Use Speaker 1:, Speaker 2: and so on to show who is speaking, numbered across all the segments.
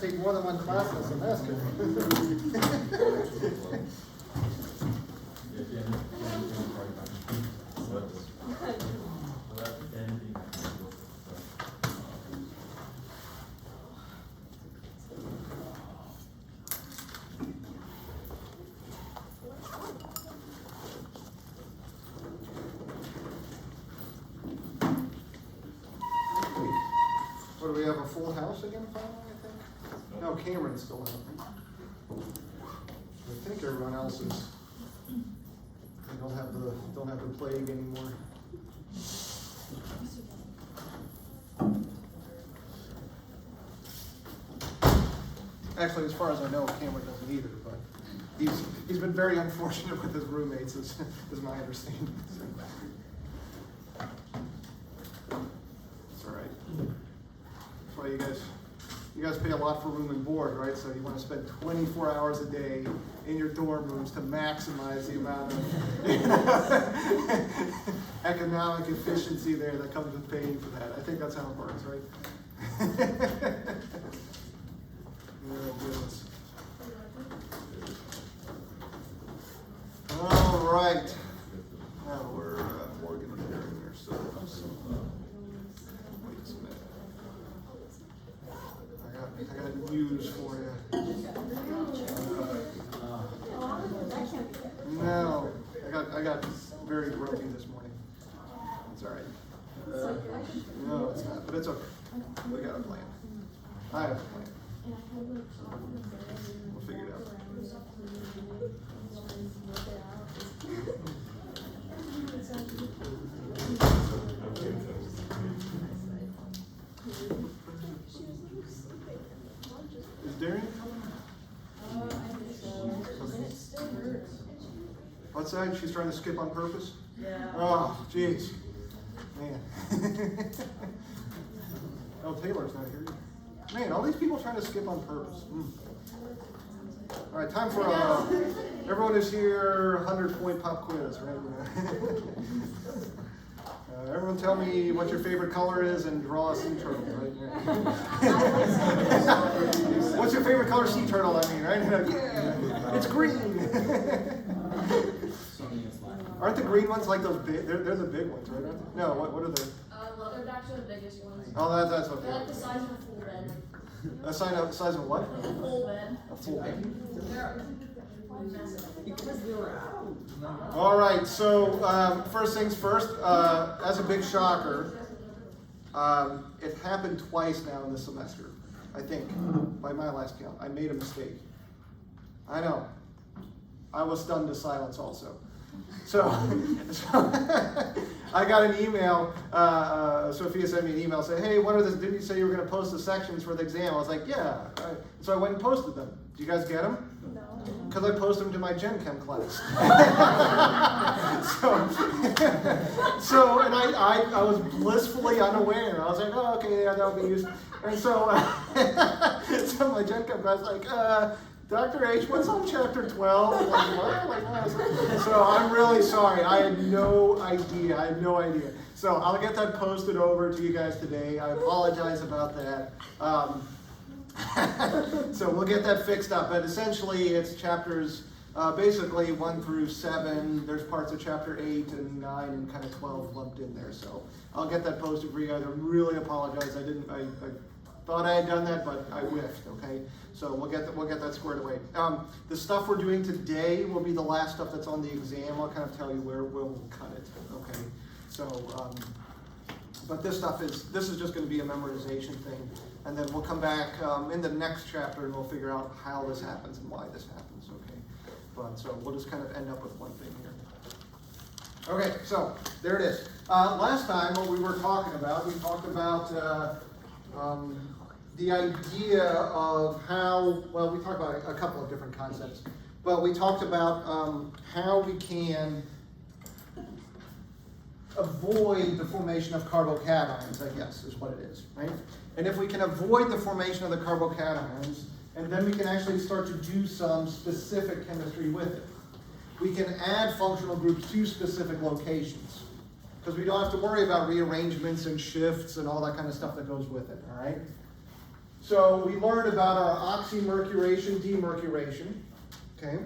Speaker 1: take more than one class in a semester. What do we have, a full house again finally, I think? No, Cameron's still out. I think everyone else is, they don't have the plague anymore. Actually, as far as I know, Cameron doesn't either, but he's been very unfortunate with his roommates, is my understanding. It's all right. That's why you guys pay a lot for room and board, right? So you want to spend 24 hours a day in your dorm rooms to maximize the amount of economic efficiency there that comes with paying for that. I think that's how it works, right? Oh, goodness. All right. Now we're Morgan and Aaron here, so wait a minute. I got news for you. No, I got very gropey this morning. It's all right. No, it's not, but it's okay. We got a plan. I have a plan. We'll figure it out. Is Darian coming? What's that? She's trying to skip on purpose?
Speaker 2: Yeah.
Speaker 1: Oh, jeez. Man. Oh, Taylor's not here. Man, all these people trying to skip on purpose. All right, time for everyone is here, 100-point pop quiz, right? Everyone tell me what your favorite color is and draw a sea turtle, right? What's your favorite color sea turtle, I mean, right? Yeah, it's green. Aren't the green ones like those big, they're the big ones, right? No, what are they?
Speaker 3: Leatherbacks are the biggest ones.
Speaker 1: Oh, that's okay.
Speaker 3: They're like the size of a full bed.
Speaker 1: A size of what?
Speaker 3: A full bed.
Speaker 1: A full bed.
Speaker 3: They're massive.
Speaker 1: All right, so first things first, as a big shocker, it happened twice now in this semester, I think, by my last count. I made a mistake. I know. I was stunned to silence also. So I got an email, Sophia sent me an email saying, hey, didn't you say you were going to post the sections for the exam? I was like, yeah. So I went and posted them. Did you guys get them?
Speaker 3: No.
Speaker 1: Because I posted them to my Gen Chem class. and I was blissfully unaware. I was like, oh, okay, yeah, that'll be useful. And so, so my Gen Chem class was like, Dr. H, what's on chapter 12? I'm like, what? Like, what? So I'm really sorry. I had no idea. So I'll get that posted over to you guys today. I apologize about that. So we'll get that fixed up. But essentially, it's chapters basically 1 through 7. There's parts of chapter 8 and 9 and kind of 12 lumped in there. So I'll get that posted for you guys. I really apologize. I thought I had done that, but I whiffed, okay? So we'll get that squared away. The stuff we're doing today will be the last stuff that's on the exam. I'll kind of tell you where we'll cut it, okay? So, but this is just going to be a memorization thing. And then we'll come back in the next chapter and we'll figure out how this happens and why this happens, okay? But so we'll just kind of end up with one thing here. Okay, so there it is. Last time what we were talking about, we talked about the idea of how, well, we talked about a couple of different concepts, but we talked about how we can avoid the formation of carbocations, I guess, is what it is, right? And if we can avoid the formation of the carbocations, and then we can actually start to do some specific chemistry with it. We can add functional groups to specific locations, because we don't have to worry about rearrangements and shifts and all that kind of stuff that goes with it, all right? So we learned about our oxymercuration, demercuration, okay?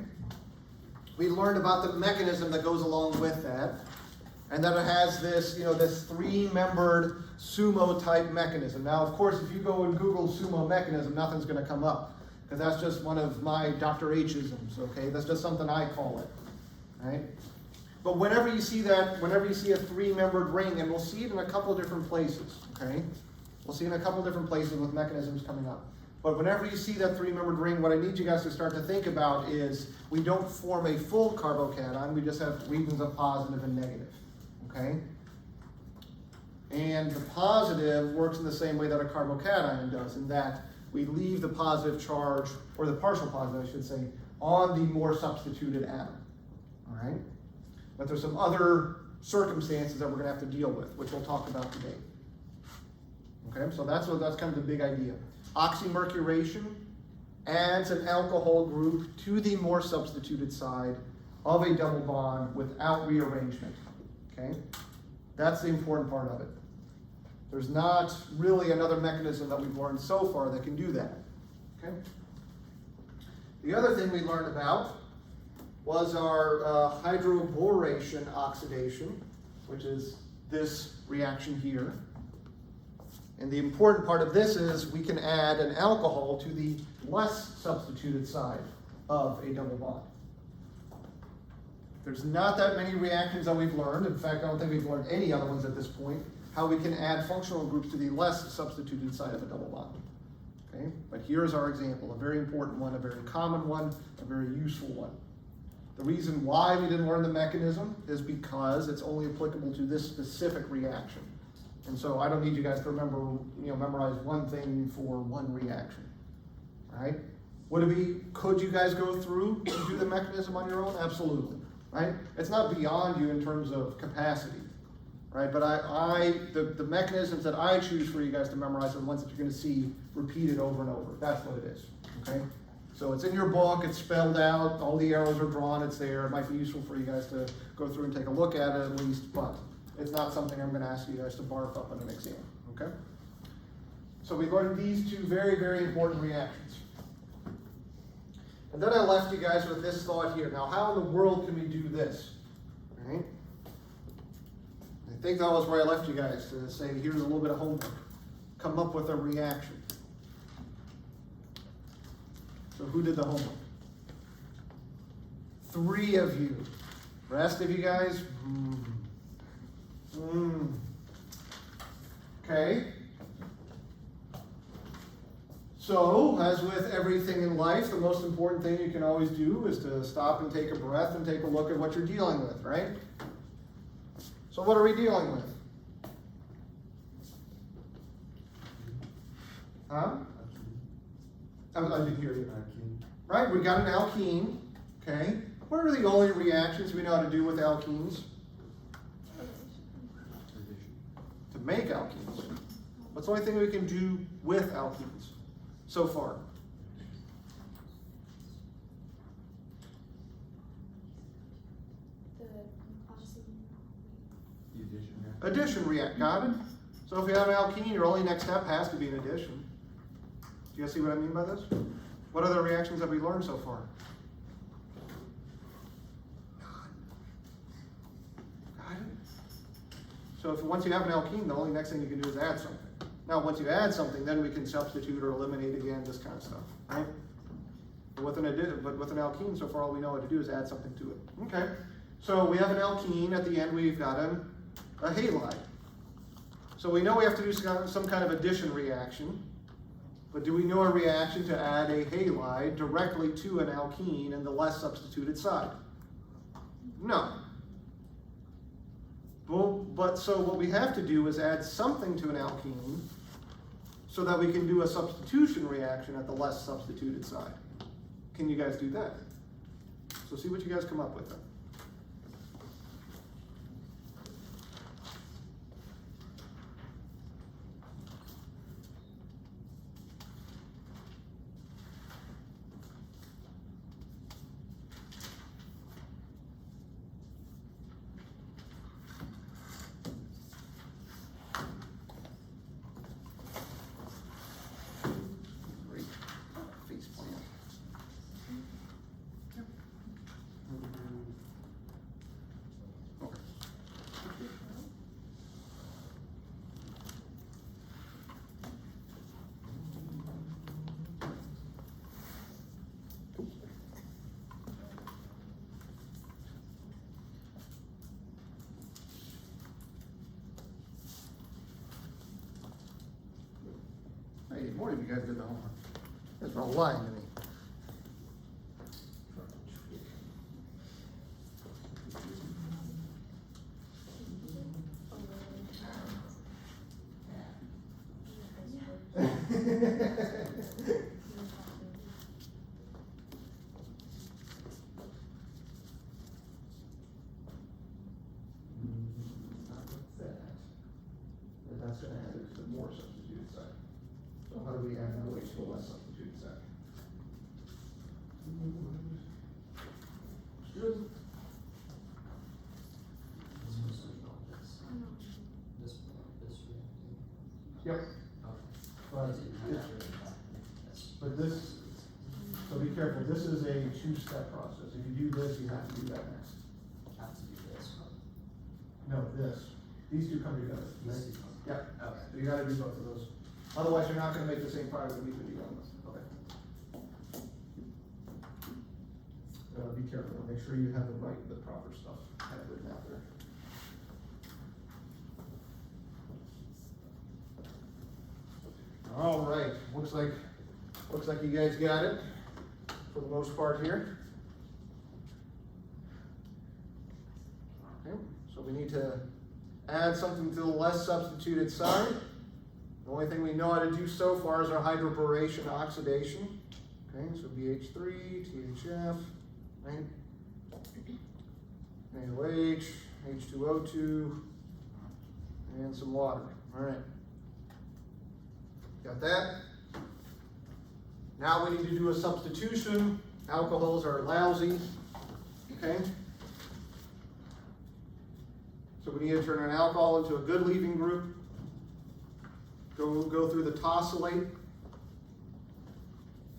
Speaker 1: We learned about the mechanism that goes along with that, and that it has this, this three-membered sumo type mechanism. Now, of course, if you go and Google sumo mechanism, nothing's gonna come up, because that's just one of my Dr. H-isms, okay? That's just something I call it, right? But whenever you see that, whenever you see a three-membered ring, and we'll see it in a couple of different places, okay? We'll see it in a couple of different places with mechanisms coming up. But whenever you see that three-membered ring, what I need you guys to start to think about is we don't form a full carbocation, we just have regions of positive and negative, okay? And the positive works in the same way that a carbocation does, in that we leave the positive charge, or the partial positive, I should say, on the more substituted atom, all right? But there's some other circumstances that we're gonna have to deal with, which we'll talk about today. Okay, so that's kind of the big idea. Oxymercuration adds an alcohol group to the more substituted side of a double bond without rearrangement, okay? That's the important part of it. There's not really another mechanism that we've learned so far that can do that, okay? The other thing we learned about was our hydroboration oxidation, which is this reaction here. And the important part of this is we can add an alcohol to the less substituted side of a double bond. There's not that many reactions that we've learned. In fact, I don't think we've learned any other ones at this point, how we can add functional groups to the less substituted side of a double bond. Okay, but here's our example, a very important one, a very common one, a very useful one. The reason why we didn't learn the mechanism is because it's only applicable to this specific reaction. And so I don't need you guys to memorize one thing for one reaction, right? Could you guys go through and do the mechanism on your own? Absolutely, right? It's not beyond you in terms of capacity, right? But the mechanisms that I choose for you guys to memorize are the ones that you're gonna see repeated over and over. That's what it is, okay? So it's in your book, it's spelled out, all the arrows are drawn, it's there. It might be useful for you guys to go through and take a look at it at least, but it's not something I'm gonna ask you guys to barf up on an exam, okay? So we learned these two very, very important reactions. And then I left you guys with this thought here. Now, how in the world can we do this, all right? I think that was where I left you guys, to say, here's a little bit of homework. Come up with a reaction. So who did the homework? 3 of you. Rest of you guys? Okay. So, as with everything in life, the most important thing you can always do is to stop and take a breath and take a look at what you're dealing with, right? So what are we dealing with? Huh? I didn't hear you. Right, we got an alkene, okay? What are the only reactions we know how to do with alkenes? To make alkenes. What's the only thing we can do with alkenes so far? Addition react, got it? So if you have an alkene, your only next step has to be an addition. Do you guys see what I mean by this? What other reactions have we learned so far? Got it? So once you have an alkene, the only next thing you can do is add something. Now, once you add something, then we can substitute or eliminate again, this kind of stuff, right? But with an alkene, so far all we know how to do is add something to it. Okay, so we have an alkene. At the end, we've got a halide. So we know we have to do some kind of addition reaction. But do we know a reaction to add a halide directly to an alkene in the less substituted side? No. Well, so what we have to do is add something to an alkene so that we can do a substitution reaction at the less substituted side. Can you guys do that? So see what you guys come up with then. morning, you guys did the homework. That's all lying to me. That's gonna add it to the more substituted side. So how do we add the weight to the less substituted side? Good. Yep. But this, so be careful, this is a two-step process. If you do this, you have to do that next. No, this. These two come together. Yep.
Speaker 2: Okay.
Speaker 1: So you gotta do both of those. Otherwise, you're not gonna make the same product that we could be done with. Okay. Be careful, make sure you have the proper stuff written out there. All right, looks like you guys got it for the most part here. Okay, so we need to add something to the less substituted side. The only thing we know how to do so far is our hydroboration oxidation. Okay, so BH3, THF, right? NaOH, H2O2, and some water. All right. Got that? Now we need to do a substitution. Alcohols are lousy. Okay? So we need to turn an alcohol into a good leaving group. Go through the tosylate.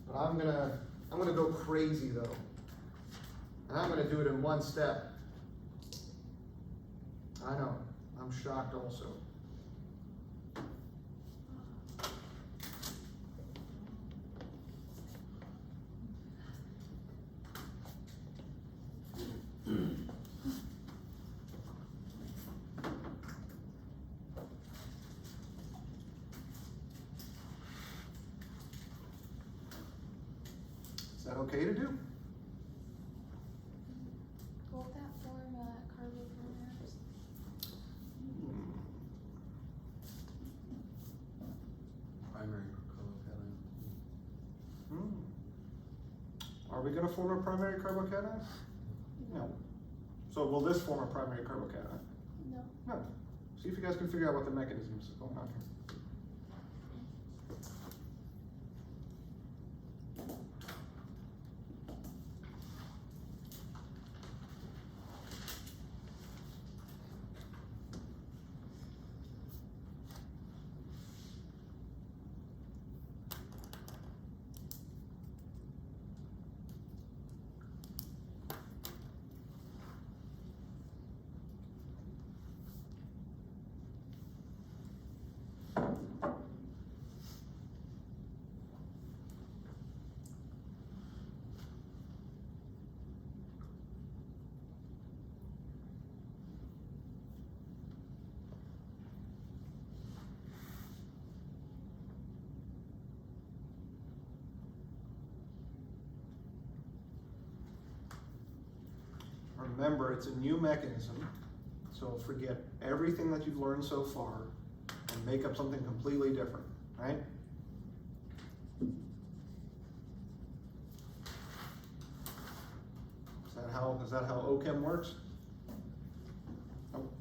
Speaker 1: But I'm gonna go crazy though. And I'm gonna do it in one step. I know, I'm shocked also. Is that okay to do?
Speaker 4: Won't that form carbopolymers?
Speaker 2: Primary carbocation.
Speaker 1: Are we gonna form a primary carbocation? No. So will this form a primary carbocation?
Speaker 4: No.
Speaker 1: No. See if you guys can figure out what the mechanism is going on here. Remember, it's a new mechanism, so forget everything that you've learned so far and make up something completely different, right? Is that how OChem works? Nope.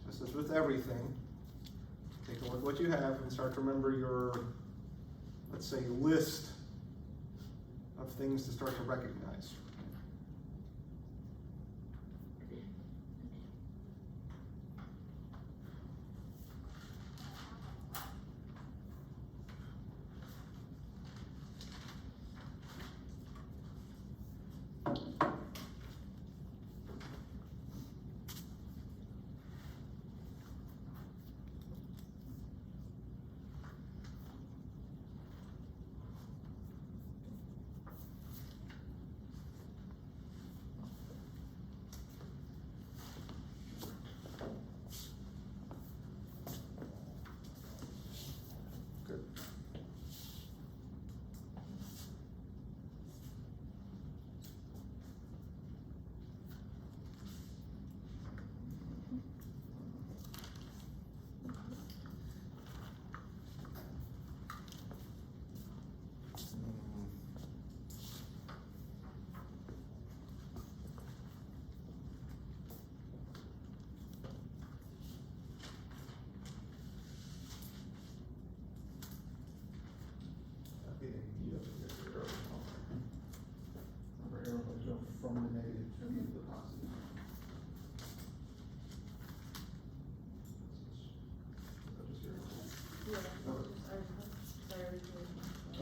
Speaker 1: This is with everything. Take a look at what you have and start to remember your, let's say, list of things to start to recognize.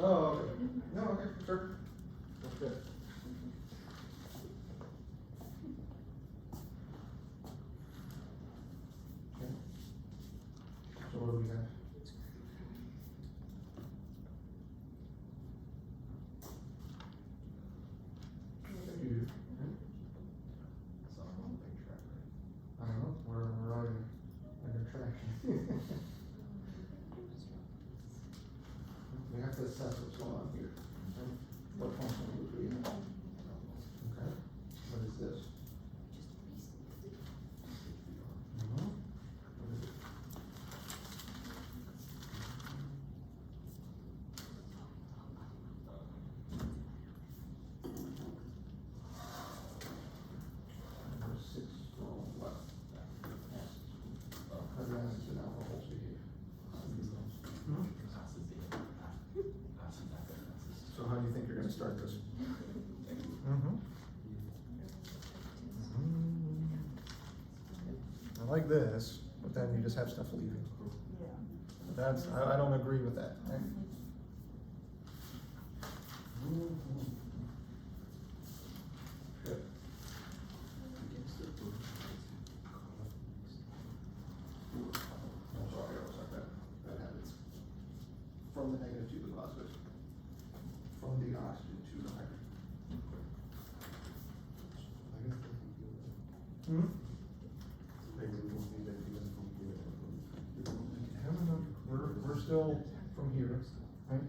Speaker 1: Oh, okay. No, okay, sure. That's good. Okay. So what do we have? You do. Okay.
Speaker 2: So I'm on a big track, right?
Speaker 1: I don't know, we're on under track. We have to assess what's going on here. Okay? What functional group do we have? Okay, what is this? Mhm. What is it? Number 6, well, what? Acids. How do acids and alcohols behave? Hmm? So how do you think you're gonna start this? Mm-hmm. I like this, but then you just have stuff leaving. That's, I don't agree with that, right? Good. I'm sorry, I was like that. That happens. From the negative to the positive. From the oxygen to the hydrogen. Hmm? No, we're still from here, right?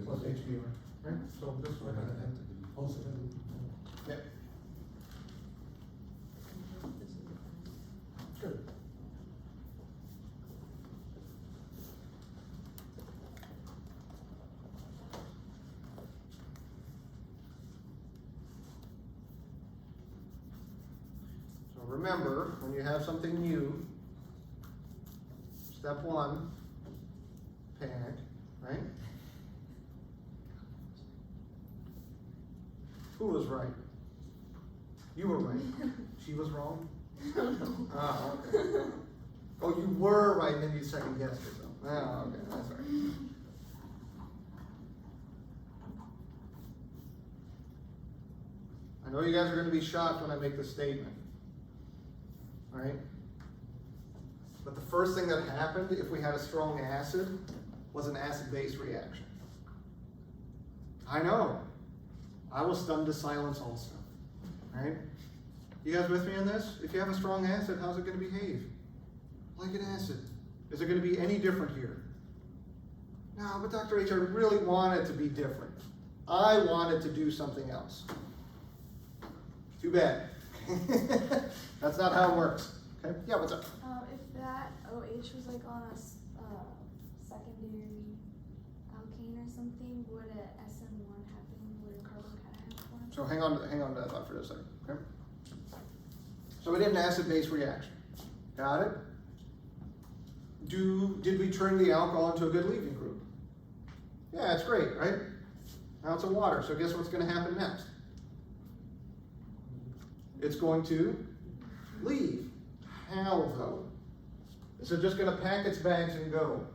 Speaker 1: Plus HBr, right? So this way. Yep. Good. So remember, when you have something new, step one, panic, right? Who was right? You were right. She was wrong? Ah, okay. Oh, you were right, and then you second guessed yourself. Ah, okay, that's right. I know you guys are gonna be shocked when I make this statement. Right? But the first thing that happened if we had a strong acid was an acid-base reaction. I know. I was stunned to silence also. Right? You guys with me on this? If you have a strong acid, how's it going to behave? Like an acid. Is it going to be any different here? No, but Dr. H, I really want it to be different. I want it to do something else. Too bad. That's not how it works. Okay? Yeah, what's up?
Speaker 4: If that OH was like on a secondary alkane or something, would a SN1 happen? Would a carbocation form?
Speaker 1: So hang on to that thought for a second, okay? So we did an acid-base reaction. Got it? Did we turn the alcohol into a good leaving group? Yeah, it's great, right? Now it's a water, so guess what's gonna happen next? It's going to leave. How though? Is it just gonna pack its bags and go?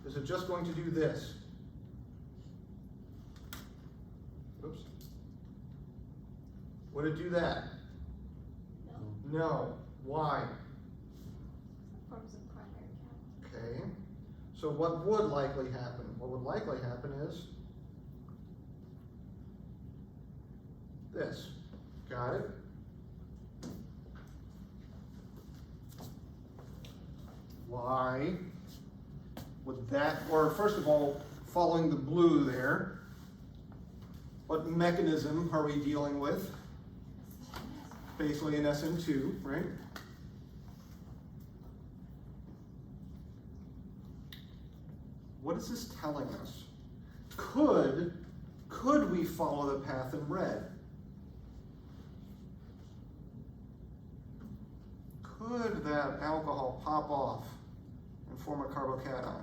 Speaker 1: Is it just going to do this? Oops. Would it do that? No. Why?
Speaker 4: Forms of primary
Speaker 1: Okay. So what would likely happen? What would likely happen is this. Got it? Why would that, or first of all, following the blue there, what mechanism are we dealing with? Basically an SN2, right? What is this telling us? Could we follow the path in red? Could that alcohol pop off and form a carbocation?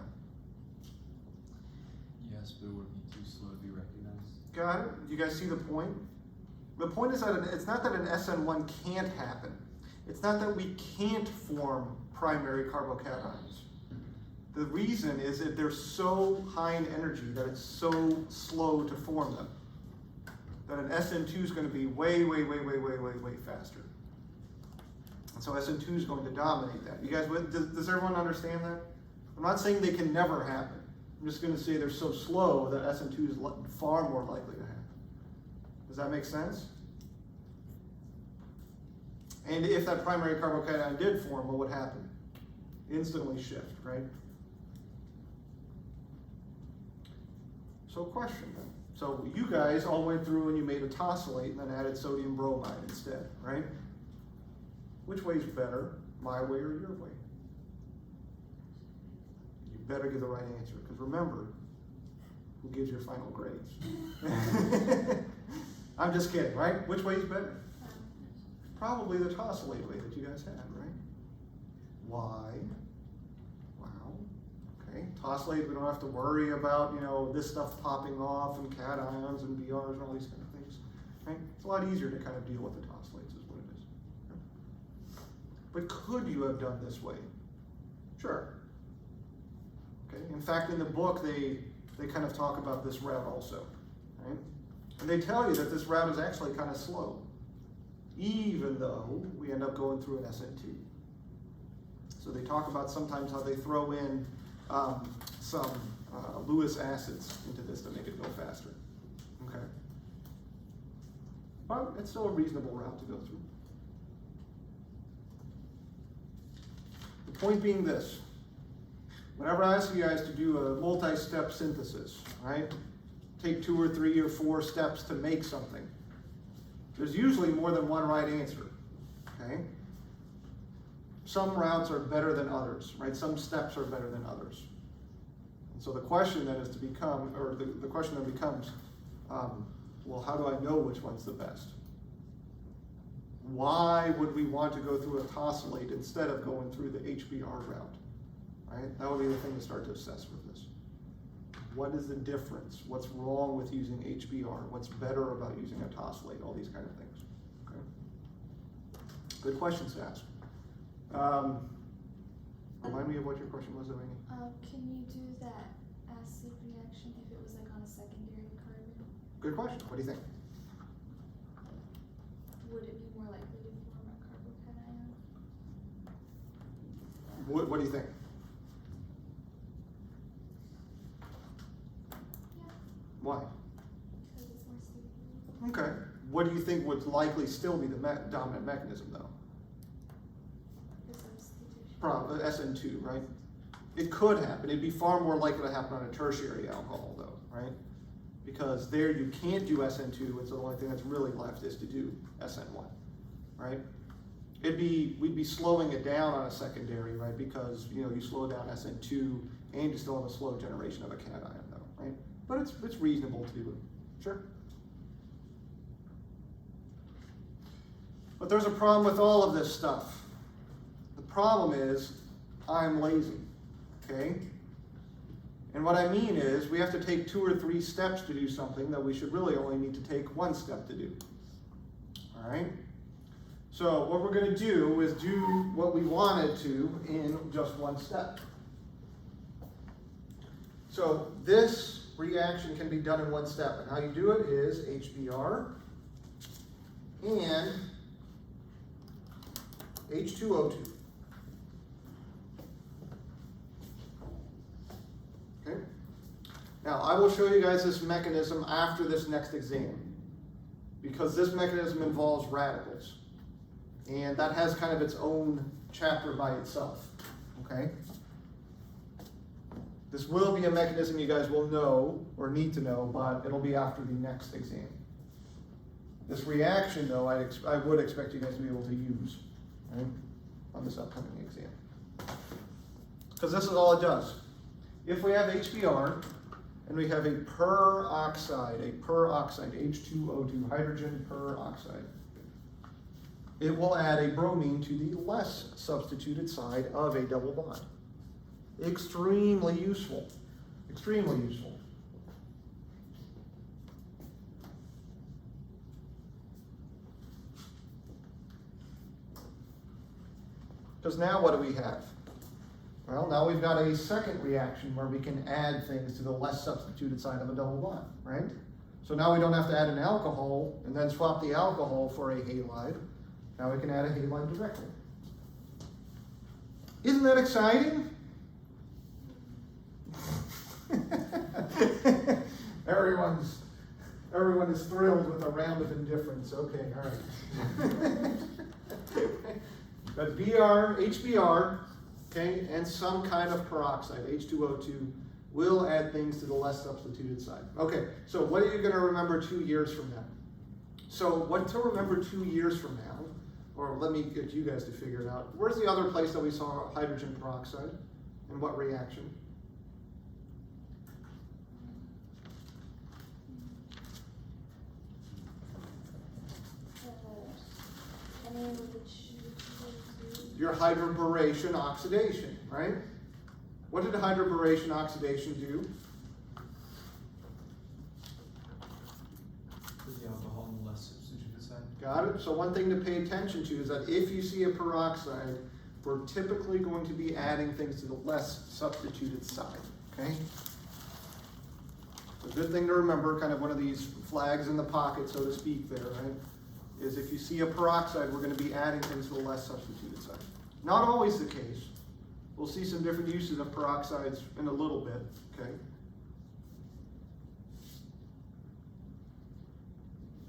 Speaker 2: Yes, but it would be too slow to be recognized.
Speaker 1: Got it? Do you guys see the point? The point is that it's not that an SN1 can't happen. It's not that we can't form primary carbocations. The reason is that they're so high in energy that it's so slow to form them. That an SN2 is going to be way faster. And so SN2 is going to dominate that. You guys, does everyone understand that? I'm not saying they can never happen. I'm just going to say they're so slow that SN2 is far more likely to happen. Does that make sense? And if that primary carbocation did form, what would happen? Instantly shift, right? So question then. So you guys all went through and you made a tosylate and then added sodium bromide instead, right? Which way is better, my way or your way? You better give the right answer, because remember, who gives your final grades? I'm just kidding, right? Which way is better? Probably the tosylate way that you guys had, right? Why? Wow. Okay. Tosylate, we don't have to worry about, this stuff popping off and cations and BRs and all these kind of things, right? It's a lot easier to kind of deal with the tosylates is what it is. Okay. But could you have done this way? Sure. Okay. In fact, in the book, they kind of talk about this route also, right? And they tell you that this route is actually kind of slow, even though we end up going through an SN2. So they talk about sometimes how they throw in some Lewis acids into this to make it go faster. Okay. But it's still a reasonable route to go through. The point being this. Whenever I ask you guys to do a multi-step synthesis, right? Take 2 or 3 or 4 steps to make something. There's usually more than one right answer, okay? Some routes are better than others, right? Some steps are better than others. And so the question then is to become, or the question then becomes, well, how do I know which one's the best? Why would we want to go through a tosylate instead of going through the HBr route, right? That would be the thing to start to assess with this. What is the difference? What's wrong with using HBr? What's better about using a tosylate? All these kind of things. Okay. Good questions to ask. Remind me of what your question was, Elaine.
Speaker 4: Can you do that acid reaction if it was like on a secondary carbon?
Speaker 1: Good question. What do you think?
Speaker 4: Would it be more likely to form a carbocation?
Speaker 1: What do you think? Why?
Speaker 4: Because it's more stable.
Speaker 1: Okay. What do you think would likely still be the dominant mechanism, though?
Speaker 4: The substitution.
Speaker 1: SN2, right? It could happen. It'd be far more likely to happen on a tertiary alcohol, though, right? Because there you can't do SN2, and so the only thing that's really left is to do SN1, right? We'd be slowing it down on a secondary, right? Because, you slow down SN2 and you still have a slow generation of a cation, though, right? But it's reasonable to do it. Sure. But there's a problem with all of this stuff. The problem is I'm lazy, okay? And what I mean is we have to take 2 or 3 steps to do something that we should really only need to take 1 step to do. All right? So what we're going to do is do what we wanted to in just 1 step. So this reaction can be done in 1 step, and how you do it is HBr and H2O2. Okay? Now, I will show you guys this mechanism after this next exam, because this mechanism involves radicals, and that has kind of its own chapter by itself. Okay? This will be a mechanism you guys will know or need to know, but it'll be after the next exam. This reaction, though, I would expect you guys to be able to use, right, on this upcoming exam. Because this is all it does. If we have HBr and we have a peroxide, H2O2, hydrogen peroxide, it will add a bromine to the less substituted side of a double bond. Extremely useful. Extremely useful. Because now what do we have? Well, now we've got a second reaction where we can add things to the less substituted side of a double bond, right? So now we don't have to add an alcohol and then swap the alcohol for a halide. Now we can add a halide directly. Isn't that exciting? Everyone is thrilled with a round of indifference. Okay, all right. But Br, HBr, okay, and some kind of peroxide, H2O2, will add things to the less substituted side. Okay, so what are you going to remember 2 years from now? So what to remember 2 years from now, or let me get you guys to figure it out. Where's the other place that we saw hydrogen peroxide? And what reaction? Your hydroboration oxidation, right? What did hydroboration oxidation do?
Speaker 2: Put the alcohol on the less substituted side.
Speaker 1: Got it? So one thing to pay attention to is that if you see a peroxide, we're typically going to be adding things to the less substituted side, okay? A good thing to remember, kind of one of these flags in the pocket, so to speak there, right? Is if you see a peroxide, we're going to be adding things to the less substituted side. Not always the case. We'll see some different uses of peroxides in a little bit, okay?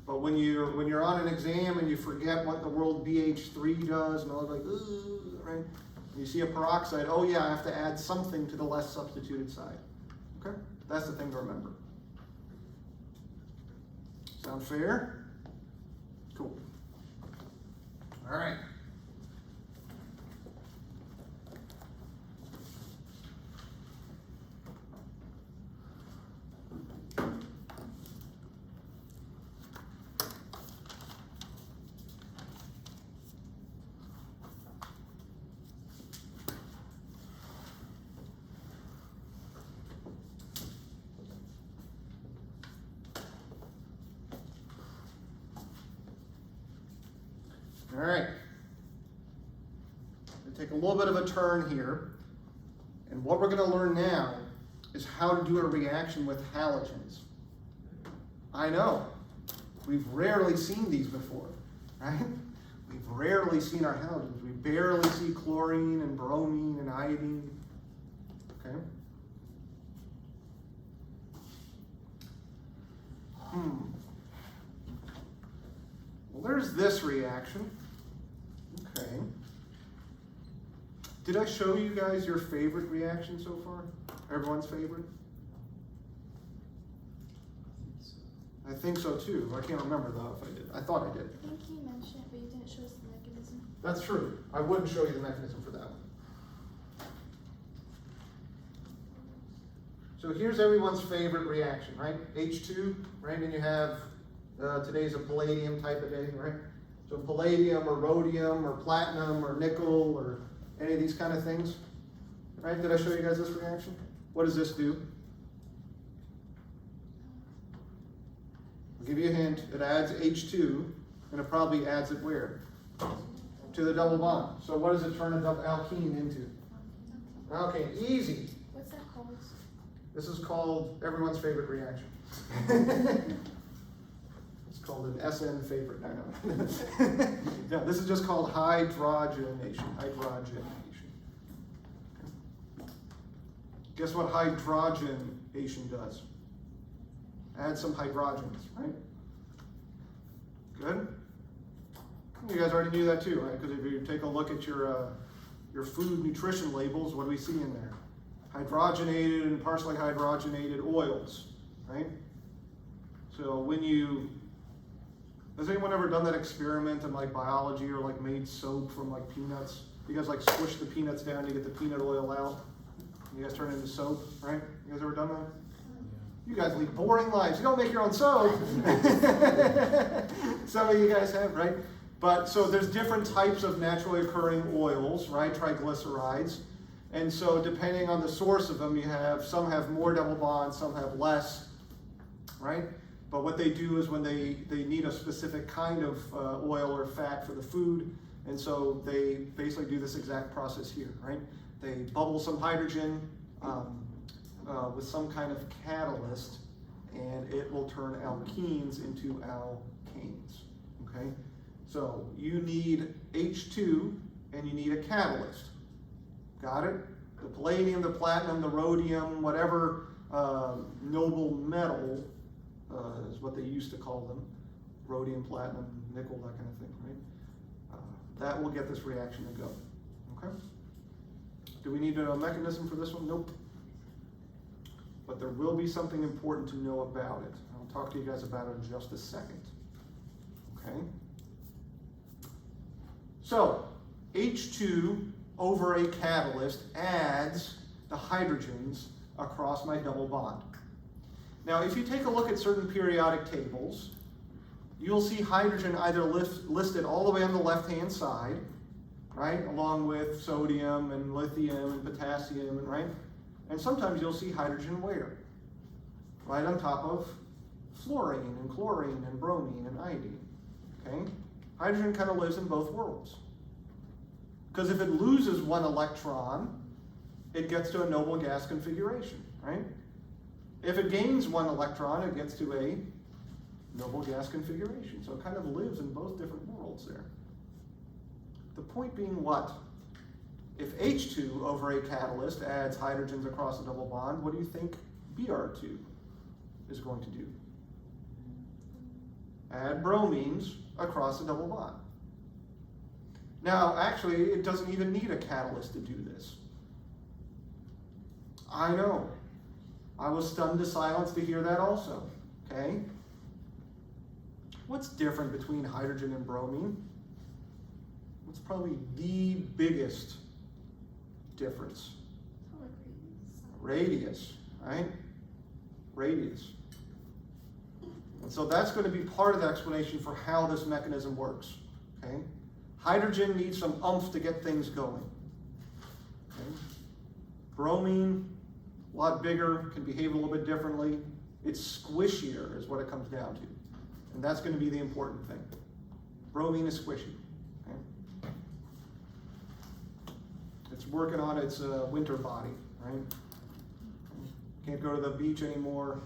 Speaker 1: But when you're on an exam and you forget what the world BH3 does and all like, ooh, right? And you see a peroxide, oh yeah, I have to add something to the less substituted side. Okay? That's the thing to remember. Sound fair? Cool. All right. All right, we'll take a little bit of a turn here, and what we're going to learn now is how to do a reaction with halogens. I know, we've rarely seen these before, right? We've rarely seen our halogens. We barely see chlorine and bromine and iodine, okay? Well, there's this reaction. Okay. Did I show you guys your favorite reaction so far? Everyone's favorite? I think so too. I can't remember though if I did. I thought I did.
Speaker 4: I think you mentioned it, but you didn't show us the mechanism.
Speaker 1: That's true. I wouldn't show you the mechanism for that one. So here's everyone's favorite reaction, right? H2, right? And you have, today's a palladium type of day, right? So palladium or rhodium or platinum or nickel or any of these kind of things, right? Did I show you guys this reaction? What does this do? I'll give you a hint. It adds H2, and it probably adds it where? To the double bond. So what does it turn a double alkene into? Okay, easy.
Speaker 4: What's that called?
Speaker 1: This is called everyone's favorite reaction. It's called an SN favorite. I know. Yeah, this is just called hydrogenation. Hydrogenation. Guess what hydrogenation does? Add some hydrogens, right? Good. You guys already knew that too, right? Because if you take a look at your food nutrition labels, what do we see in there? Hydrogenated and partially hydrogenated oils, right? So when has anyone ever done that experiment in like biology or like made soap from like peanuts? You guys like squish the peanuts down to get the peanut oil out? You guys turn it into soap, right? You guys ever done that? You guys lead boring lives. You don't make your own soap. Some of you guys have, right? But so there's different types of naturally occurring oils, right? Triglycerides. And so depending on the source of them, some have more double bonds, some have less, right? But what they do is when they need a specific kind of oil or fat for the food, and so they basically do this exact process here, right? they bubble some hydrogen with some kind of catalyst, and it will turn alkenes into alkanes, okay? So you need H2 and you need a catalyst. Got it? The palladium, the platinum, the rhodium, whatever noble metal is what they used to call them. Rhodium, platinum, nickel, that kind of thing, right? That will get this reaction to go, okay? Do we need to know a mechanism for this one? Nope. But there will be something important to know about it. I'll talk to you guys about it in just a second, okay? So, H2 over a catalyst adds the hydrogens across my double bond. Now, if you take a look at certain periodic tables, you'll see hydrogen either listed all the way on the left-hand side, right, along with sodium and lithium and potassium, and right? And sometimes you'll see hydrogen where? Right on top of fluorine and chlorine and bromine and iodine, okay? Hydrogen kind of lives in both worlds. Because if it loses one electron, it gets to a noble gas configuration, right? If it gains one electron, it gets to a noble gas configuration. So it kind of lives in both different worlds there. The point being what? If H2 over a catalyst adds hydrogens across a double bond, what do you think Br2 is going to do? Add bromines across a double bond. Now, actually, it doesn't even need a catalyst to do this. I know. I was stunned to silence to hear that also, okay? What's different between hydrogen and bromine? What's probably the biggest difference? Radius, right? Radius. And so that's going to be part of the explanation for how this mechanism works, okay? Hydrogen needs some oomph to get things going. Okay? Bromine, a lot bigger, can behave a little bit differently. It's squishier is what it comes down to. And that's going to be the important thing. Bromine is squishy. Okay? It's working on its winter body, right? Can't go to the beach anymore.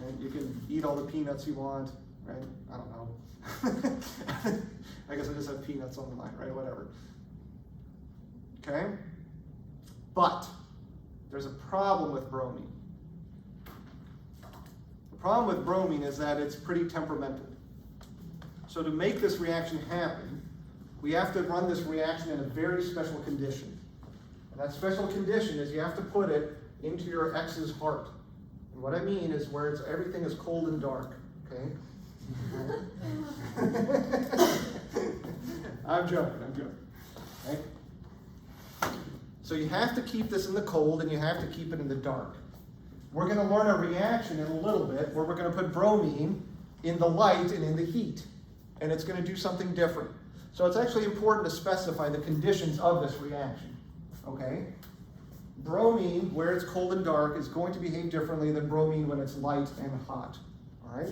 Speaker 1: Right? You can eat all the peanuts you want, right? I don't know. I guess I just have peanuts on the mind, right? Whatever. Okay? But there's a problem with bromine. The problem with bromine is that it's pretty temperamental. So to make this reaction happen, we have to run this reaction in a very special condition. And that special condition is you have to put it into your ex's heart. And what I mean is where everything is cold and dark, okay? I'm joking. Okay? So you have to keep this in the cold and you have to keep it in the dark. We're going to learn a reaction in a little bit where we're going to put bromine in the light and in the heat. And it's going to do something different. So it's actually important to specify the conditions of this reaction. Okay? Bromine, where it's cold and dark, is going to behave differently than bromine when it's light and hot. All right?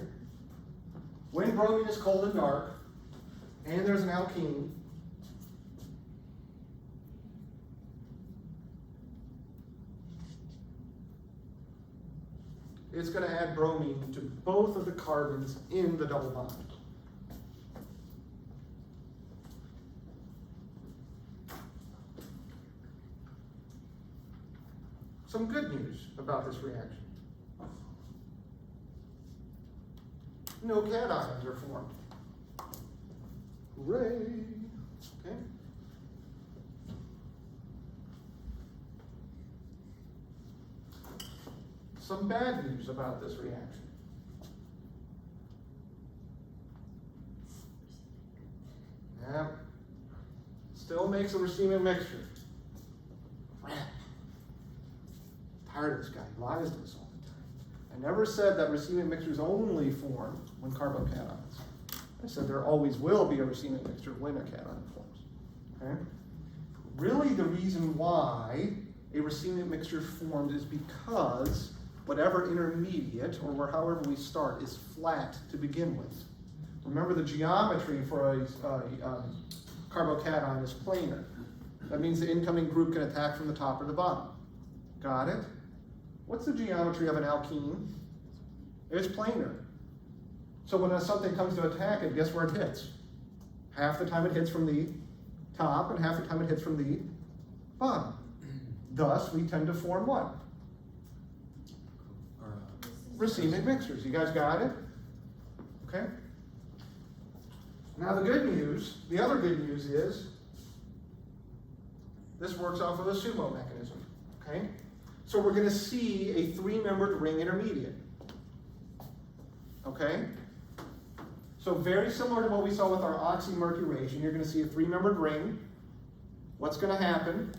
Speaker 1: When bromine is cold and dark, and there's an alkene, it's going to add bromine to both of the carbons in the double bond. Some good news about this reaction. No cations are formed. Hooray! Okay. Some bad news about this reaction. Yeah. Still makes a racemic mixture. Crap. Tired of this guy. He lies to us all the time. I never said that racemic mixtures only form when carbocations. I said there always will be a racemic mixture when a cation forms. Okay? Really, the reason why a racemic mixture formed is because whatever intermediate, or however we start, is flat to begin with. Remember, the geometry for a carbocation is planar. That means the incoming group can attack from the top or the bottom. Got it? What's the geometry of an alkene? It's planar. So when something comes to attack it, guess where it hits? Half the time it hits from the top and half the time it hits from the bottom. Thus, we tend to form what? Racemic mixtures. You guys got it? Okay? Now the good news, the other good news is, this works off of a sumo mechanism, okay? So we're gonna see a 3-membered ring intermediate, okay? So very similar to what we saw with our oxymercuration, you're gonna see a 3-membered ring. What's gonna happen?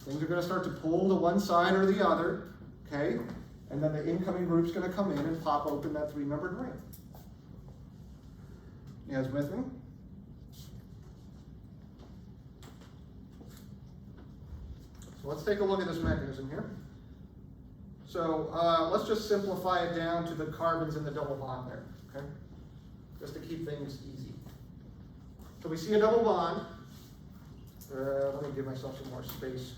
Speaker 1: Things are gonna start to pull to one side or the other, okay? And then the incoming group's gonna come in and pop open that 3-membered ring. You guys with me? So let's take a look at this mechanism here. So let's just simplify it down to the carbons in the double bond there, okay? Just to keep things easy. So we see a double bond. Let me give myself some more space.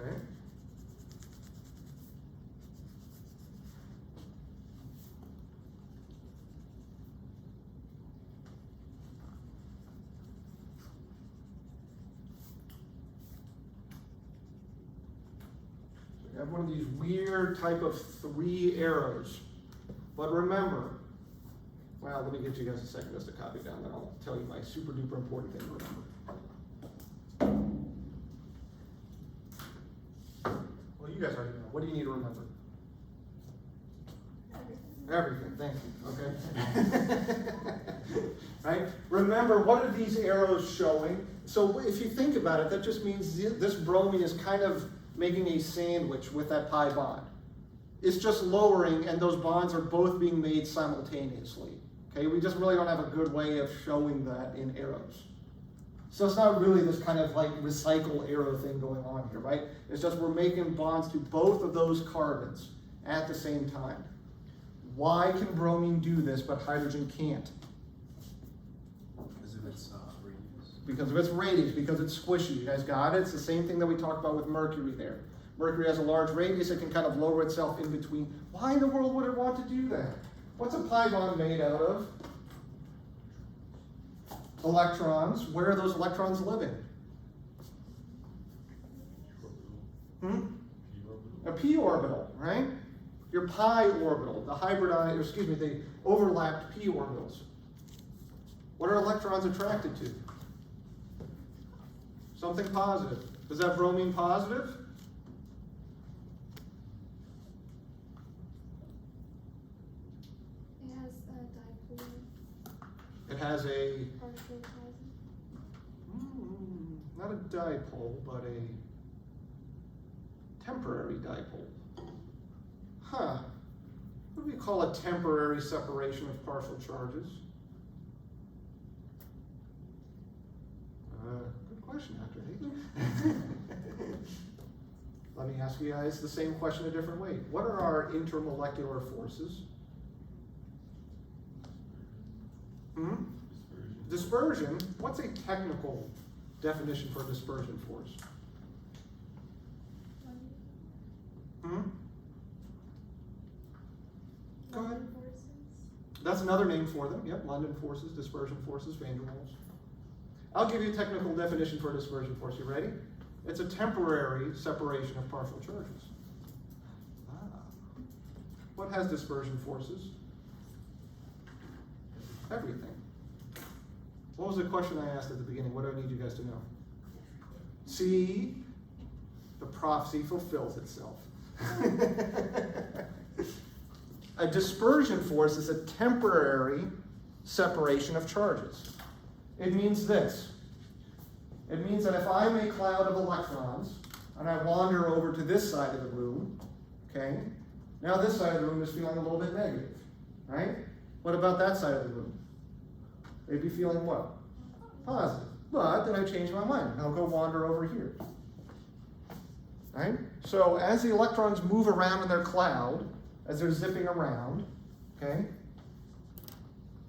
Speaker 1: Okay. You have one of these weird type of 3 arrows. But remember, well, let me get you guys a second just to copy down, then I'll tell you my super duper important thing to remember. Well, you guys already know. What do you need to remember? Everything, thank you, okay? Right? Remember, what are these arrows showing? So if you think about it, that just means this bromine is kind of making a sandwich with that pi bond. It's just lowering, and those bonds are both being made simultaneously. Okay, we just really don't have a good way of showing that in arrows. So it's not really this kind of like recycle arrow thing going on here, right? It's just we're making bonds to both of those carbons at the same time. Why can bromine do this, but hydrogen can't?
Speaker 2: Because of its radius.
Speaker 1: Because of its radius, because it's squishy. You guys got it? It's the same thing that we talked about with mercury there. Mercury has a large radius, it can kind of lower itself in between. Why in the world would it want to do that? What's a pi bond made out of? Electrons. Where are those electrons living? A p orbital, right? Your pi orbital, the hybridized, or excuse me, the overlapped p orbitals. What are electrons attracted to? Something positive. Is that bromine positive?
Speaker 4: It has a dipole.
Speaker 1: It has a,
Speaker 4: Partial quasi.
Speaker 1: not a dipole, but a temporary dipole. Huh. What do we call a temporary separation of partial charges? Good question, Dr. Hagen. Let me ask you guys the same question a different way. What are our intermolecular forces? Dispersion. What's a technical definition for a dispersion force? Go ahead.
Speaker 4: London forces.
Speaker 1: That's another name for them. Yep, London forces, dispersion forces, van der Waals. I'll give you a technical definition for a dispersion force. You ready? It's a temporary separation of partial charges. What has dispersion forces? Everything. What was the question I asked at the beginning? What do I need you guys to know? See, the prophecy fulfills itself. A dispersion force is a temporary separation of charges. It means this. It means that if I'm a cloud of electrons and I wander over to this side of the room, okay, now this side of the room is feeling a little bit negative, right? What about that side of the room? They'd be feeling what? Positive. But then I change my mind and I'll go wander over here. Right? So as the electrons move around in their cloud, as they're zipping around, okay,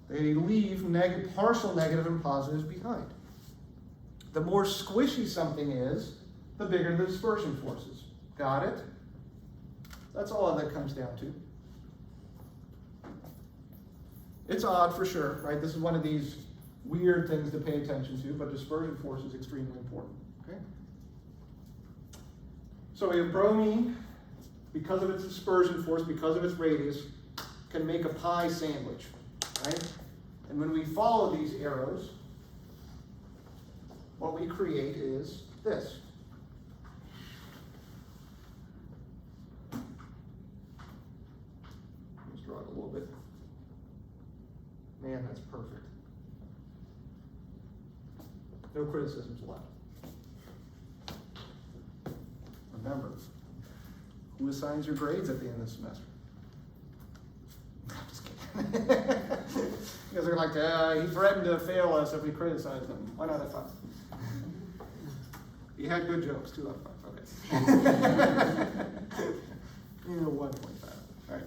Speaker 1: they leave partial negative and positives behind. The more squishy something is, the bigger the dispersion forces. Got it? That's all that comes down to. It's odd for sure, right? This is one of these weird things to pay attention to, but dispersion force is extremely important, okay? So we have bromine, because of its dispersion force, because of its radius, can make a pie sandwich, right? And when we follow these arrows, what we create is this. Let's draw it a little bit. Man, that's perfect. No criticisms allowed. Remember, who assigns your grades at the end of the semester? I'm just kidding. Because they're like, he threatened to fail us if we criticize him. 1 out of 5. He had good jokes, 2 out of 5. Okay. 1.5. All right.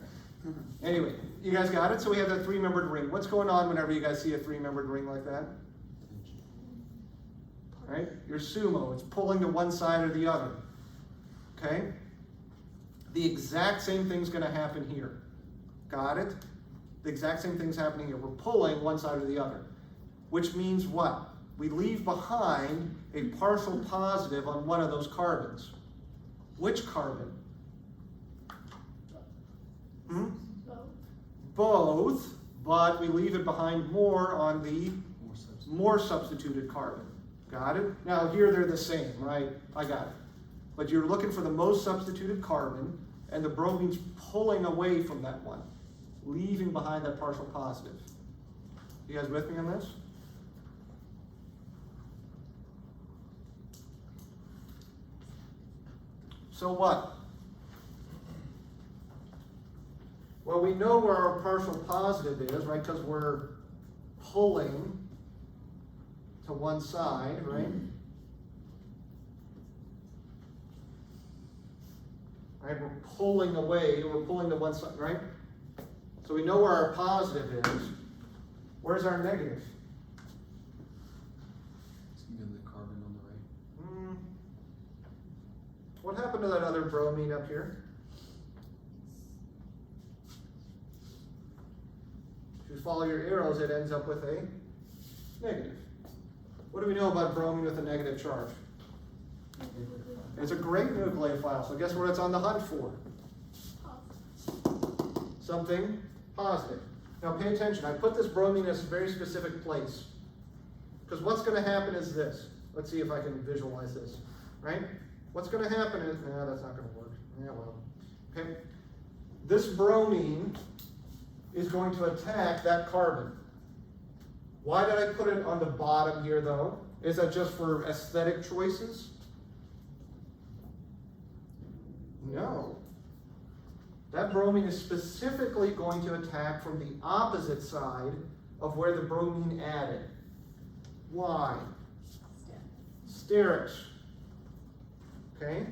Speaker 1: Anyway, you guys got it? So we have that 3-membered ring. What's going on whenever you guys see a 3-membered ring like that? Right? Your sumo, it's pulling to one side or the other. Okay? The exact same thing's going to happen here. Got it? The exact same thing's happening here. We're pulling one side or the other. Which means what? We leave behind a partial positive on one of those carbons. Which carbon? Both, but we leave it behind more on the more substituted carbon. Got it? Now here they're the same, right? I got it. But you're looking for the most substituted carbon, and the bromine's pulling away from that one, leaving behind that partial positive. You guys with me on this? So what? Well, we know where our partial positive is, right? Because we're pulling to one side, right? Right, we're pulling away, we're pulling to one side, right? So we know where our positive is. Where's our negative?
Speaker 2: It's even the carbon on the right.
Speaker 1: What happened to that other bromine up here? If you follow your arrows, it ends up with a negative. What do we know about bromine with a negative charge? It's a great nucleophile, so guess what it's on the hunt for? Something positive. Now pay attention, I put this bromine in a very specific place. Because what's going to happen is this. Let's see if I can visualize this, right? What's going to happen is, no, that's not going to work. Yeah, well, okay. This bromine is going to attack that carbon. Why did I put it on the bottom here, though? Is that just for aesthetic choices? No. That bromine is specifically going to attack from the opposite side of where the bromine added. Why? Sterics. Okay?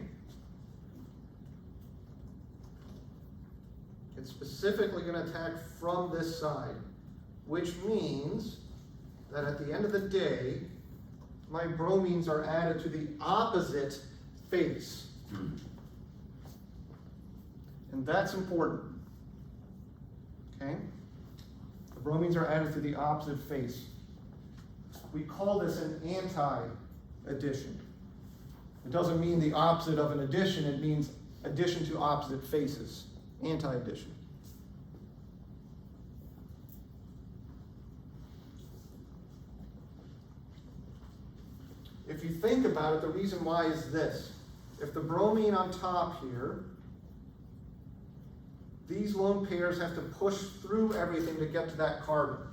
Speaker 1: It's specifically going to attack from this side, which means that at the end of the day, my bromines are added to the opposite face. And that's important. Okay? The bromines are added to the opposite face. We call this an anti-addition. It doesn't mean the opposite of an addition, it means addition to opposite faces. Anti-addition. If you think about it, the reason why is this. If the bromine on top here, these lone pairs have to push through everything to get to that carbon.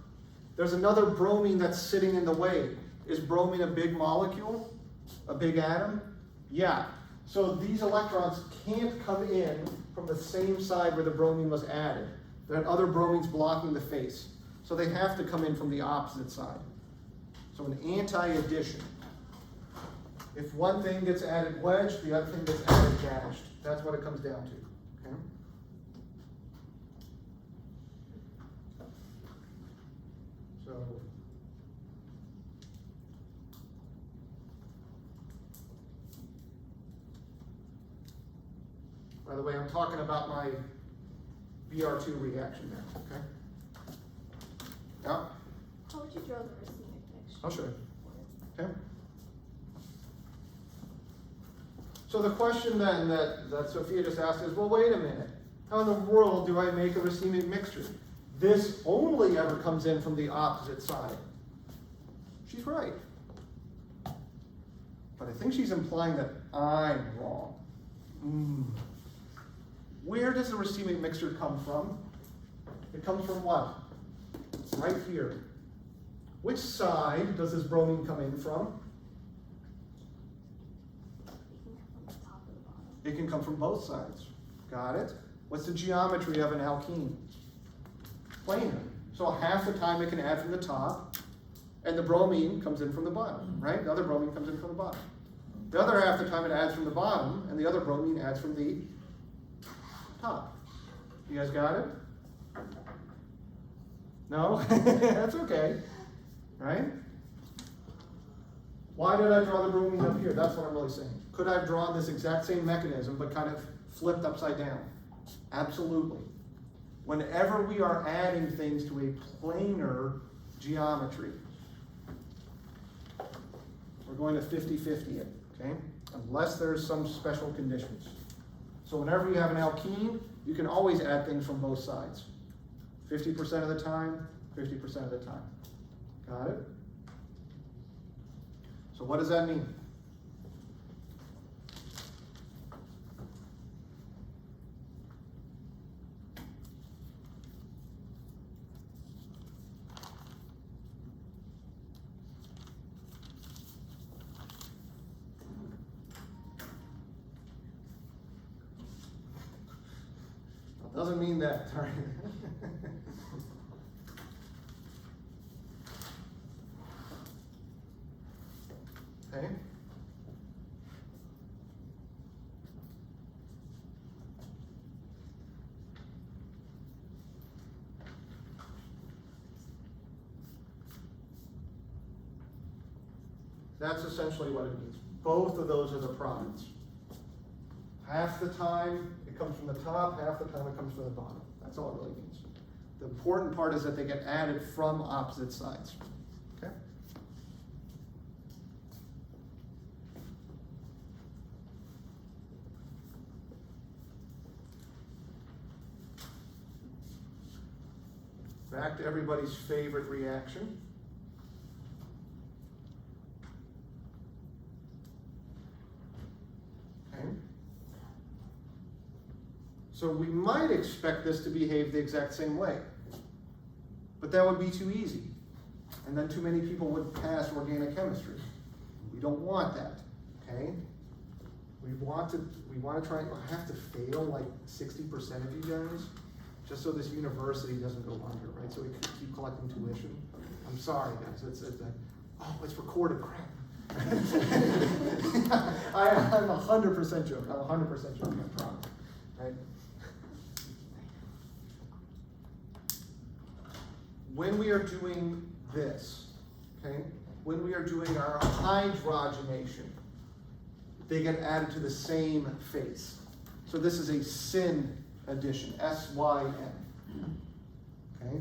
Speaker 1: There's another bromine that's sitting in the way. Is bromine a big molecule? A big atom? Yeah. So these electrons can't come in from the same side where the bromine was added. There are other bromines blocking the face. So they have to come in from the opposite side. So an anti-addition. If one thing gets added wedged, the other thing gets added dashed. That's what it comes down to. Okay? By the way, I'm talking about my BR2 reaction now, okay? Yeah,
Speaker 4: How would you draw the racemic mixture?
Speaker 1: I'll show you. Okay? So the question then that Sophia just asked is, well, wait a minute. How in the world do I make a racemic mixture? This only ever comes in from the opposite side. She's right. But I think she's implying that I'm wrong. Where does the racemic mixture come from? It comes from what? Right here. Which side does this bromine come in from?
Speaker 4: It can come from the top or the bottom.
Speaker 1: It can come from both sides. Got it? What's the geometry of an alkene? Planar. So half the time it can add from the top, and the bromine comes in from the bottom, right? The other bromine comes in from the bottom. The other half the time it adds from the bottom, and the other bromine adds from the top. You guys got it? No? That's okay. Right? Why did I draw the bromine up here? That's what I'm really saying. Could I have drawn this exact same mechanism, but kind of flipped upside down? Absolutely. Whenever we are adding things to a planar geometry, we're going to 50-50 it, okay? Unless there's some special conditions. So whenever you have an alkene, you can always add things from both sides. 50% of the time, 50% of the time. Got it? So what does that mean? Doesn't mean that, sorry. Okay. That's essentially what it means. Both of those are the products. Half the time it comes from the top, half the time it comes from the bottom. That's all it really means. The important part is that they get added from opposite sides. Okay? Back to everybody's favorite reaction. Okay. So we might expect this to behave the exact same way, but that would be too easy. And then too many people would pass organic chemistry. We don't want that, okay? We want to try, I have to fail like 60% of you guys, just so this university doesn't go under, right? So we can keep collecting tuition. I'm sorry, guys, it's recorded, crap. I'm 100% joking, I'm 100% joking, I promise, right? When we are doing this, okay, when we are doing our hydrogenation, they get added to the same face. So this is a syn addition, S-Y-N. Okay?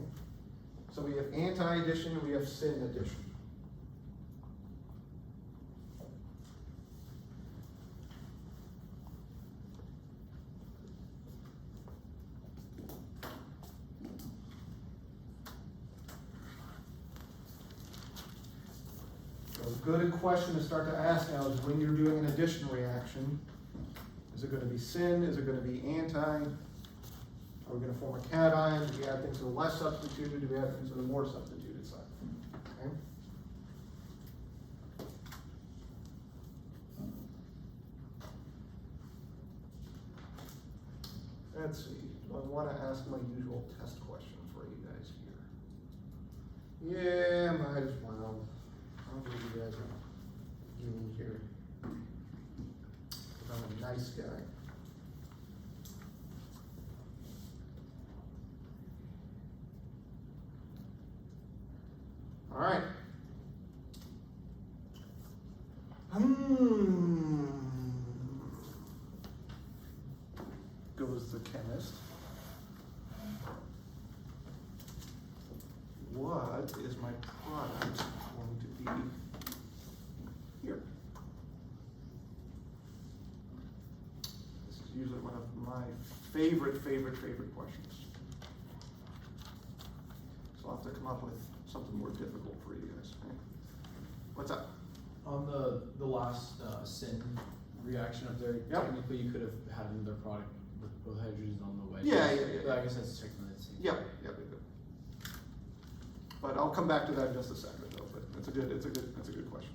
Speaker 1: So we have anti-addition and we have syn addition. So a good question to start to ask now is when you're doing an addition reaction, is it going to be syn? Is it going to be anti? Are we going to form a cation? Do we add things to the less substituted? Do we add things to the more substituted side? Okay. Let's see. Do I want to ask my usual test question for you guys here? Yeah, might as well. I'll give you guys a game here. I'm a nice guy. All right. a chemist. What is my product going to be here? This is usually one of my favorite questions. So I'll have to come up with something more difficult for you guys. Right? What's up?
Speaker 2: On the last sin reaction up there,
Speaker 1: Yep.
Speaker 2: technically you could have had another product with both hydrogens on the wedge.
Speaker 1: Yeah.
Speaker 2: But I guess that's technically the same.
Speaker 1: Yep. But I'll come back to that in just a second, though. But that's a good question.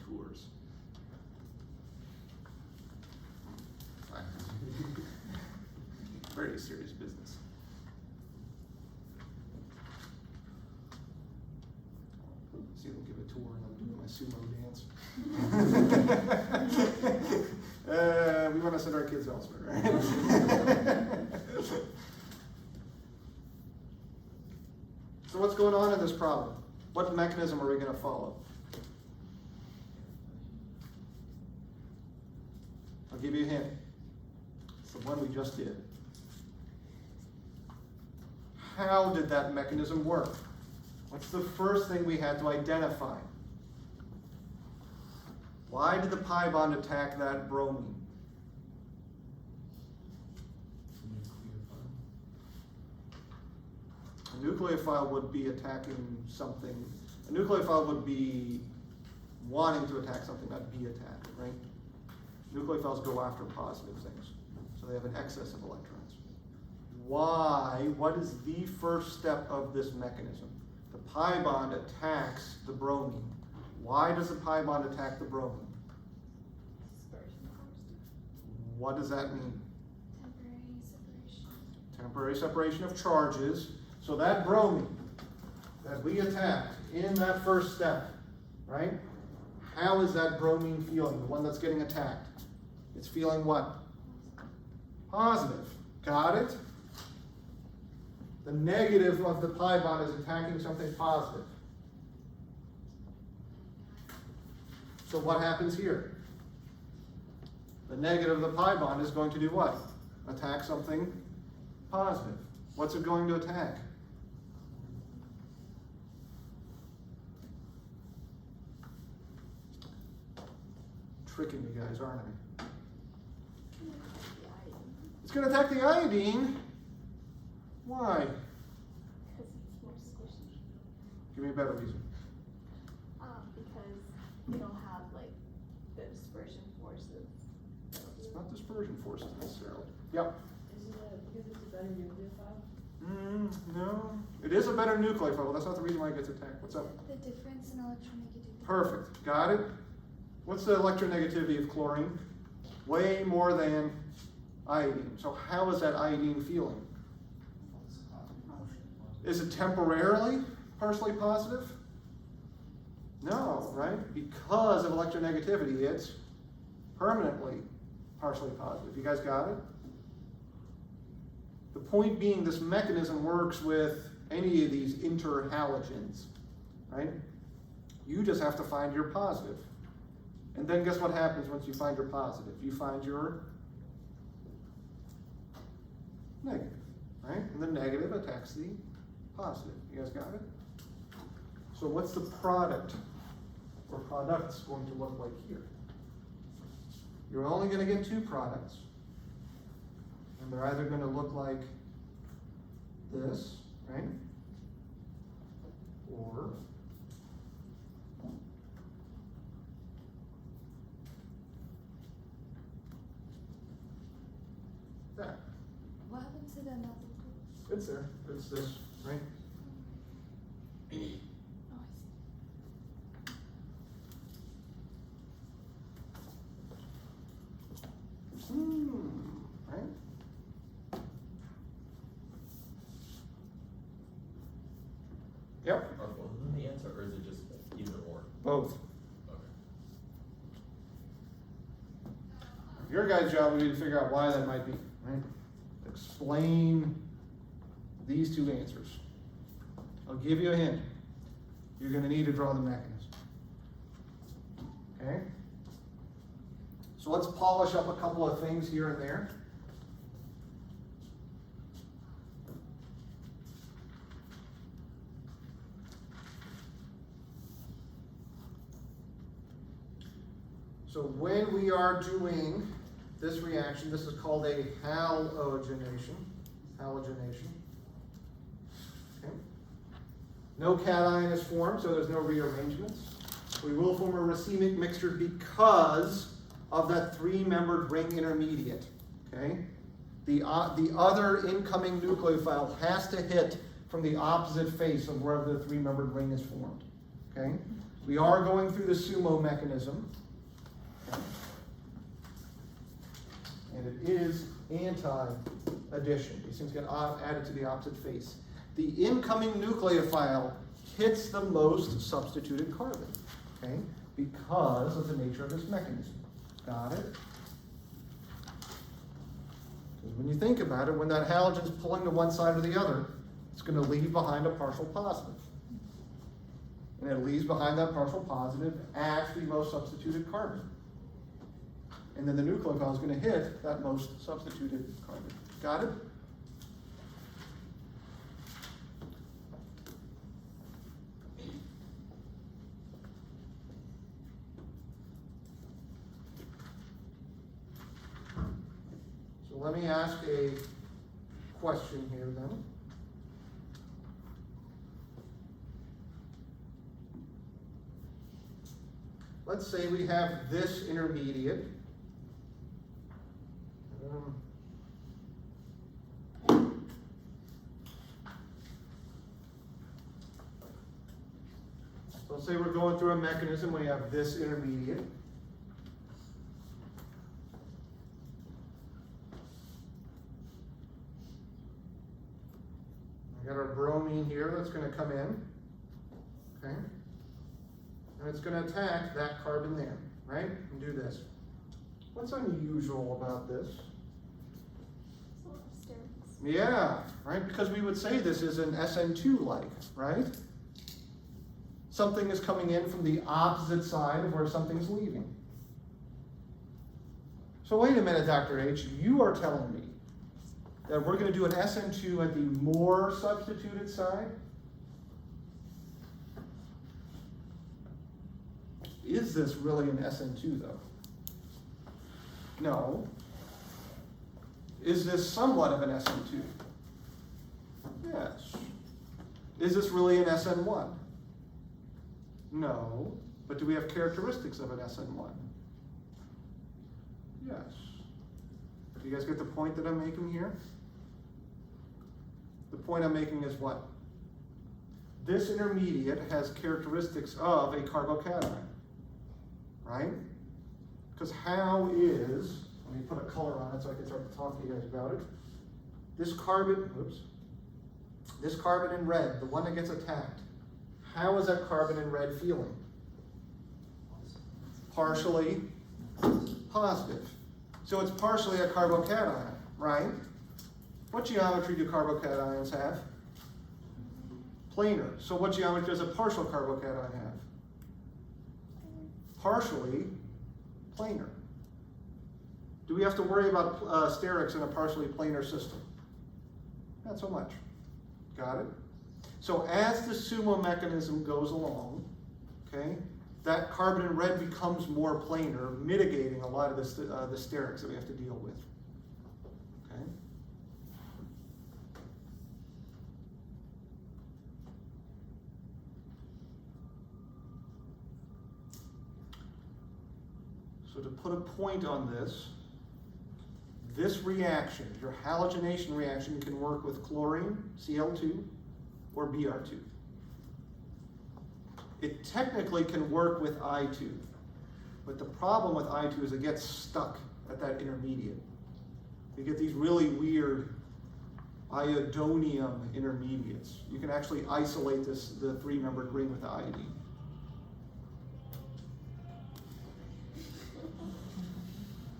Speaker 1: Tours. Very serious business. See, they'll give a tour and I'm doing my sumo dance. We want to send our kids elsewhere, right? So what's going on in this problem? What mechanism are we going to follow? I'll give you a hint. It's the one we just did. How did that mechanism work? What's the first thing we had to identify? Why did the pi bond attack that bromine? A nucleophile would be attacking something. A nucleophile would be wanting to attack something, not be attacked, right? Nucleophiles go after positive things, so they have an excess of electrons. Why? What is the first step of this mechanism? The pi bond attacks the bromine. Why does the pi bond attack the bromine?
Speaker 4: Dispersion force.
Speaker 1: What does that mean?
Speaker 4: Temporary separation.
Speaker 1: Temporary separation of charges. So that bromine that we attacked in that first step, right? How is that bromine feeling, the one that's getting attacked? It's feeling what? Positive. Got it? The negative of the pi bond is attacking something positive. So what happens here? The negative of the pi bond is going to do what? Attack something positive. What's it going to attack? Tricking you guys, aren't I? It's going to attack the iodine. Why?
Speaker 4: Because it's more squishy.
Speaker 1: Give me a better reason.
Speaker 4: Because we don't have like the dispersion forces.
Speaker 1: It's not dispersion forces necessarily. Yep.
Speaker 3: Is it because it's a better nucleophile?
Speaker 1: No. It is a better nucleophile, but that's not the reason why it gets attacked. What's up?
Speaker 4: The difference in electronegativity.
Speaker 1: Perfect. Got it? What's the electronegativity of chlorine? Way more than iodine. So how is that iodine feeling? Is it temporarily partially positive? No, right? Because of electronegativity, it's permanently partially positive. You guys got it? The point being, this mechanism works with any of these interhalogens, right? You just have to find your positive. And then guess what happens once you find your positive? You find your negative, right? And the negative attacks the positive. You guys got it? So what's the product or products going to look like here? You're only going to get two products. And they're either going to look like this, right? Or that.
Speaker 4: What happened to the another group?
Speaker 1: It's there. It's this, right?
Speaker 4: Oh, I see.
Speaker 1: Right? Yep,
Speaker 5: Are both of them the answer, or is it just either or?
Speaker 1: both.
Speaker 5: Okay.
Speaker 1: Your guys' job would be to figure out why that might be, right? Explain these two answers. I'll give you a hint. You're gonna need to draw the mechanism. Okay? So let's polish up a couple of things here and there. So when we are doing this reaction, this is called a halogenation. Halogenation. Okay. No cation is formed, so there's no rearrangements. We will form a racemic mixture because of that three-membered ring intermediate. Okay. The other incoming nucleophile has to hit from the opposite face of where the three-membered ring is formed. Okay. We are going through the sumo mechanism. And it is anti-addition. These things get added to the opposite face. The incoming nucleophile hits the most substituted carbon, okay, because of the nature of this mechanism. Got it? Because when you think about it, when that halogen is pulling to one side or the other, it's going to leave behind a partial positive. And it leaves behind that partial positive at the most substituted carbon. And then the nucleophile is going to hit that most substituted carbon. Got it? So let me ask a question here then. Let's say we have this intermediate. So let's say we're going through a mechanism, we have this intermediate. I got our bromine here that's going to come in, okay? And it's going to attack that carbon there, right? And do this. What's unusual about this?
Speaker 4: It's a lot of steroids.
Speaker 1: Yeah, right? Because we would say this is an SN2-like, right? Something is coming in from the opposite side of where something's leaving. So wait a minute, Dr. H, you are telling me that we're going to do an SN2 at the more substituted side? Is this really an SN2 though? No. Is this somewhat of an SN2? Yes. Is this really an SN1? No. But do we have characteristics of an SN1? Yes. Do you guys get the point that I'm making here? The point I'm making is what? This intermediate has characteristics of a carbocation, right? Because how is, let me put a color on it so I can start to talk to you guys about it. This carbon, oops, this carbon in red, the one that gets attacked, how is that carbon in red feeling? Partially positive. So it's partially a carbocation, right? What geometry do carbocations have? Planar. So what geometry does a partial carbocation have? partially planar. Do we have to worry about sterics in a partially planar system? Not so much. Got it? So as the sumo mechanism goes along, okay, that carbon in red becomes more planar, mitigating a lot of the sterics that we have to deal with. Okay? So to put a point on this reaction, your halogenation reaction, can work with chlorine, Cl2, or Br2. It technically can work with I2, but the problem with I2 is it gets stuck at that intermediate. You get these really weird iodonium intermediates. You can actually isolate the 3-membered ring with the iodine.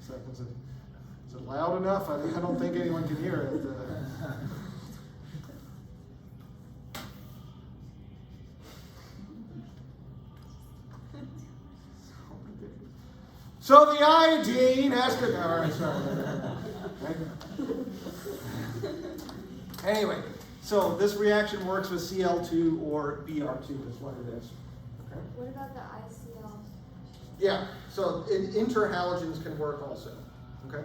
Speaker 1: Seconds. Is it loud enough? I don't think anyone can hear it. So the iodine has to. All right, sorry. Anyway, so this reaction works with Cl2 or Br2 is what it is. Okay.
Speaker 4: What about the ICL?
Speaker 1: Yeah, so interhalogens can work also. Okay.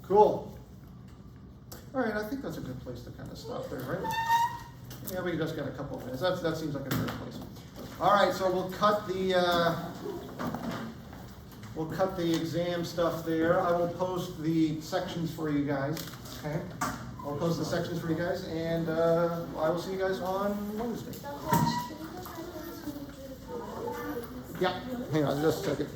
Speaker 1: Cool. All right, I think that's a good place to kind of stop there, right? Yeah, we just got a couple of minutes. That seems like a fair place. All right, so we'll cut the exam stuff there. I will post the sections for you guys. Okay, I'll post the sections for you guys, and I will see you guys on Wednesday.
Speaker 4: So, Coach, can you go back to the
Speaker 1: Yeah, hang on just a second.